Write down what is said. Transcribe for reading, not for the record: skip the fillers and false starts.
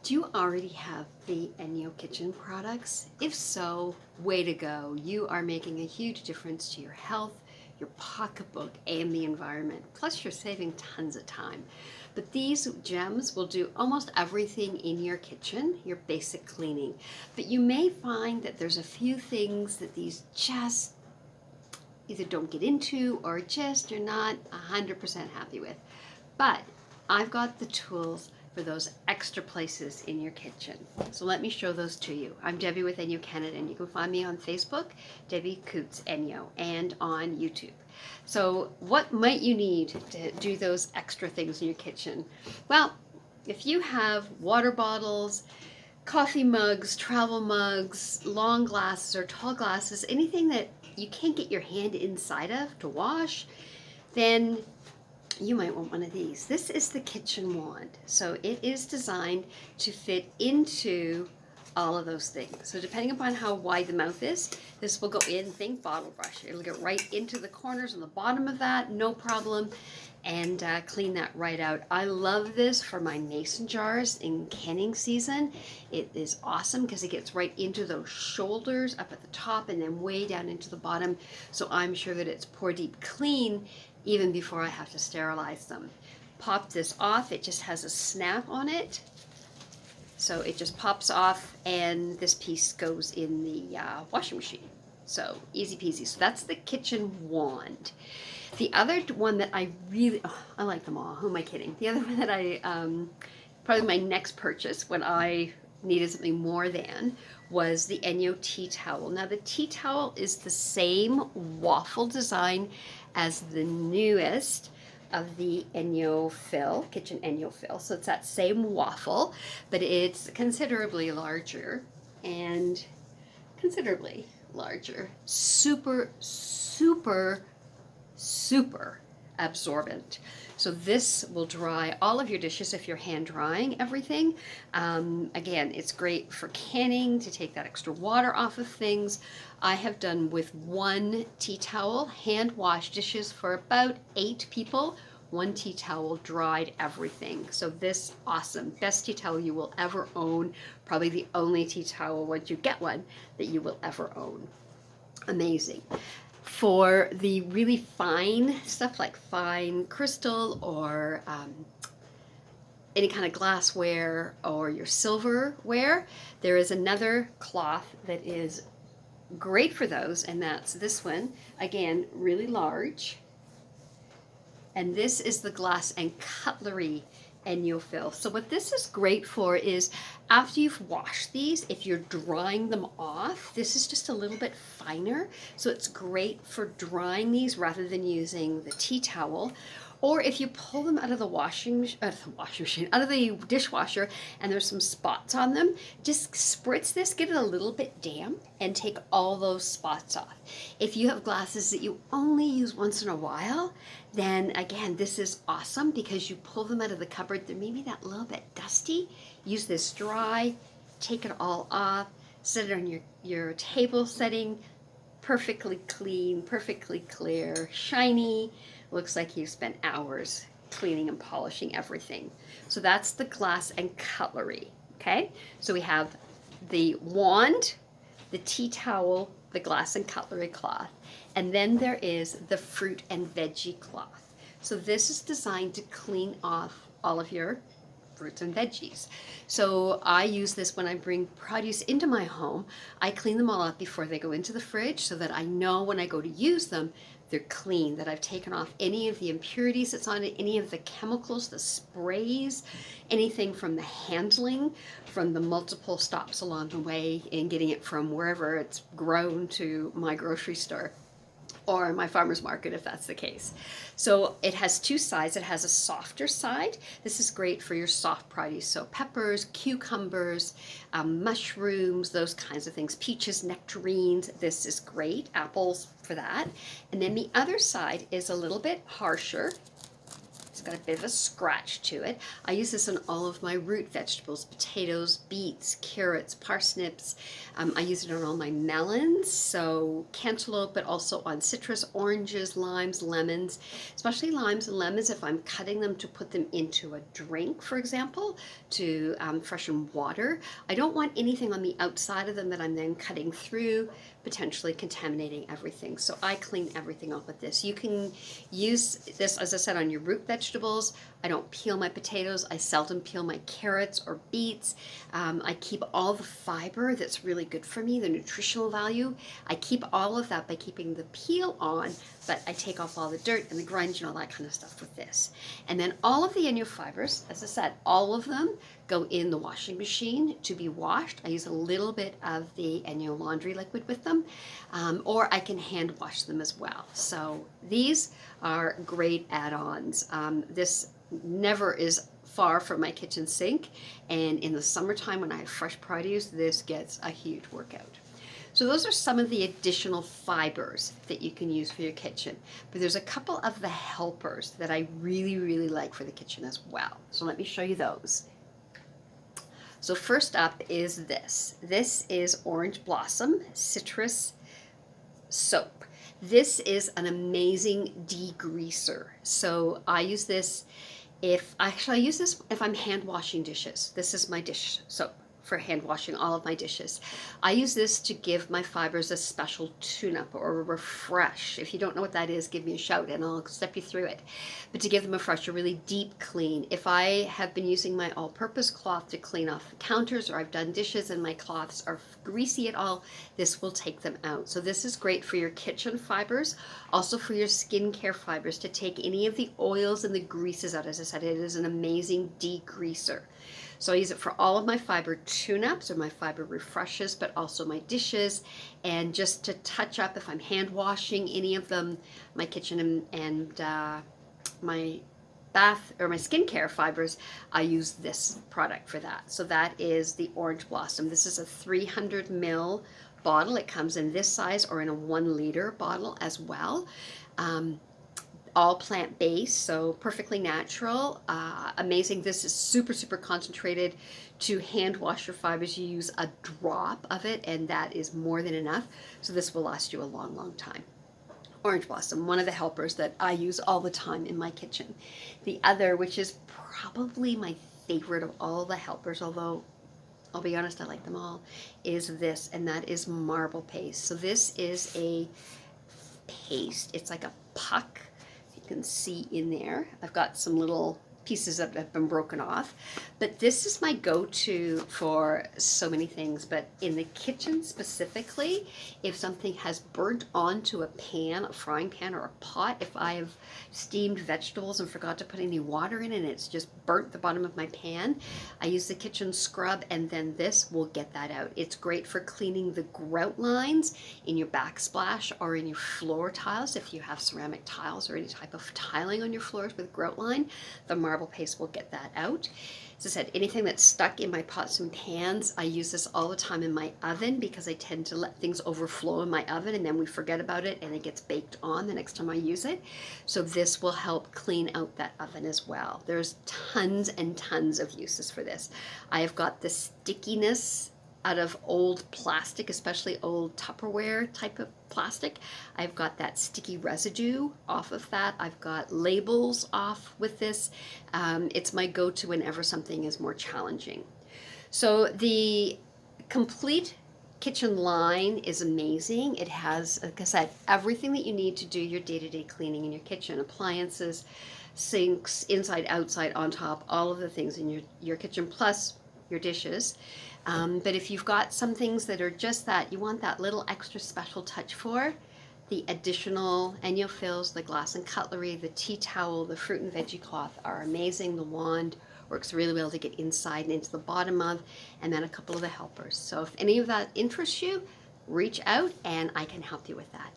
Do you already have the ENJO kitchen products? If so, way to go. You are making a huge difference to your health, your pocketbook, and the environment. Plus, you're saving tons of time. But these gems will do almost everything in your kitchen, your basic cleaning. But you may find that there's a few things that these just either don't get into or just you're not 100% happy with. But I've got the tools for those extra places in your kitchen. So let me show those to you. I'm Debbie with ENJO Canada, and you can find me on Facebook, Debbie Coots ENJO, and on YouTube. So what might you need to do those extra things in your kitchen? Well, if you have water bottles, coffee mugs, travel mugs, long glasses or tall glasses, anything that you can't get your hand inside of to wash, then you might want one of these. This is the kitchen wand. So it is designed to fit into all of those things. So depending upon how wide the mouth is, this will go in, think bottle brush. It'll get right into the corners on the bottom of that, no problem, and clean that right out. I love this for my mason jars in canning season. It is awesome because it gets right into those shoulders up at the top and then way down into the bottom. So I'm sure that it's pour deep clean even before I have to sterilize them. Pop this off. It just has a snap on it. So it just pops off and this piece goes in the washing machine. So easy peasy. So that's the kitchen wand. The other one that I really, I like them all. Who am I kidding? The other one that I, probably my next purchase when I needed something more than, was the ENJO tea towel. Now the tea towel is the same waffle design as the newest of the ENJO fill, kitchen ENJO fill. So it's that same waffle, but it's considerably larger and considerably larger. Super, super, super absorbent. So this will dry all of your dishes if you're hand drying everything. Again, it's great for canning to take that extra water off of things. I have done with one tea towel, hand washed dishes for about 8 people. One tea towel dried everything. So this awesome, best tea towel you will ever own. Probably the only tea towel once you get one that you will ever own. Amazing. For the really fine stuff like fine crystal or any kind of glassware or your silverware, there is another cloth that is great for those, and that's this one. Again, really large. And this is the glass and cutlery ENJO fill. So what this is great for is after you've washed these, if you're drying them off, this is just a little bit finer. So it's great for drying these rather than using the tea towel. Or if you pull them out of the washing machine, out of the dishwasher, and there's some spots on them, just spritz this, get it a little bit damp, and take all those spots off. If you have glasses that you only use once in a while, then again, this is awesome because you pull them out of the cupboard. They're maybe that little bit dusty. Use this dry, take it all off, set it on your table setting, perfectly clean, perfectly clear, shiny. Looks like you've spent hours cleaning and polishing everything. So that's the glass and cutlery, okay? So we have the wand, the tea towel, the glass and cutlery cloth, and then there is the fruit and veggie cloth. So this is designed to clean off all of your fruits and veggies. So I use this when I bring produce into my home. I clean them all up before they go into the fridge so that I know when I go to use them, they're clean, that I've taken off any of the impurities that's on it, any of the chemicals, the sprays, anything from the handling, from the multiple stops along the way in getting it from wherever it's grown to my grocery store or my farmer's market if that's the case. So it has 2 sides. It has a softer side. This is great for your soft produce. So peppers, cucumbers, mushrooms, those kinds of things. Peaches, nectarines, this is great. Apples for that. And then the other side is a little bit harsher, It's got a bit of a scratch to it. I use this on all of my root vegetables, potatoes, beets, carrots, parsnips. I use it on all my melons, so cantaloupe, but also on citrus, oranges, limes, lemons, especially limes and lemons if I'm cutting them to put them into a drink, for example, to freshen water. I don't want anything on the outside of them that I'm then cutting through, potentially contaminating everything. So I clean everything off with this. You can use this, as I said, on your root vegetables. I don't peel my potatoes. I seldom peel my carrots or beets. I keep all the fiber that's really good for me, the nutritional value. I keep all of that by keeping the peel on, but I take off all the dirt and the grunge and all that kind of stuff with this. And then all of the ENJO fibers, as I said, all of them go in the washing machine to be washed. I use a little bit of the ENJO laundry liquid with them, or I can hand wash them as well. So these are great add-ons. This never is far from my kitchen sink, and in the summertime when I have fresh produce, this gets a huge workout. So those are some of the additional fibers that you can use for your kitchen, but there's a couple of the helpers that I really like for the kitchen as well. So let me show you those. So first up is this. This is Orange Blossom Citrus Soap. This is an amazing degreaser. So I use this I use this if I'm hand washing dishes. This is my dish soap for hand washing all of my dishes. I use this to give my fibers a special tune-up or a refresh. If you don't know what that is, give me a shout and I'll step you through it. But to give them a fresh, a really deep clean. If I have been using my all-purpose cloth to clean off the counters, or I've done dishes and my cloths are greasy at all, this will take them out. So this is great for your kitchen fibers, also for your skincare fibers, to take any of the oils and the greases out. As I said, it is an amazing degreaser. So I use it for all of my fiber tune-ups or my fiber refreshes, but also my dishes, and just to touch up if I'm hand washing any of them, my kitchen and my bath or my skincare fibers, I use this product for that. So that is the Orange Blossom. This is a 300 ml bottle. It comes in this size or in a 1 liter bottle as well. All plant-based, so perfectly natural, amazing. This is super concentrated. To hand wash your fibers, you use a drop of it, and that is more than enough. So this will last you a long time. Orange Blossom, one of the helpers that I use all the time in my kitchen. The other, which is probably my favorite of all the helpers, although I'll be honest, I like them all, is this, and that is marble paste. So this is a paste. It's like a puck. You can see in there, I've got some little pieces that have been broken off, but this is my go-to for so many things. But in the kitchen specifically, if something has burnt onto a pan, a frying pan or a pot, if I have steamed vegetables and forgot to put any water in and it's just burnt the bottom of my pan, I use the kitchen scrub, and then this will get that out. It's great for cleaning the grout lines in your backsplash or in your floor tiles. If you have ceramic tiles or any type of tiling on your floors with grout line, the marble paste will get that out. As I said, anything that's stuck in my pots and pans, I use this all the time in my oven, because I tend to let things overflow in my oven and then we forget about it and it gets baked on the next time I use it. So this will help clean out that oven as well. There's tons and tons of uses for this. I have got the stickiness out of old plastic, especially old Tupperware type of plastic. I've got that sticky residue off of that. I've got labels off with this. It's my go-to whenever something is more challenging. So the complete kitchen line is amazing. It has, like I said, everything that you need to do your day-to-day cleaning in your kitchen. Appliances, sinks, inside, outside, on top, all of the things in your kitchen, plus your dishes. But if you've got some things that are just that, you want that little extra special touch for, the additional ENJO fills, the glass and cutlery, the tea towel, the fruit and veggie cloth are amazing. The wand works really well to get inside and into the bottom of, and then a couple of the helpers. So if any of that interests you, reach out and I can help you with that.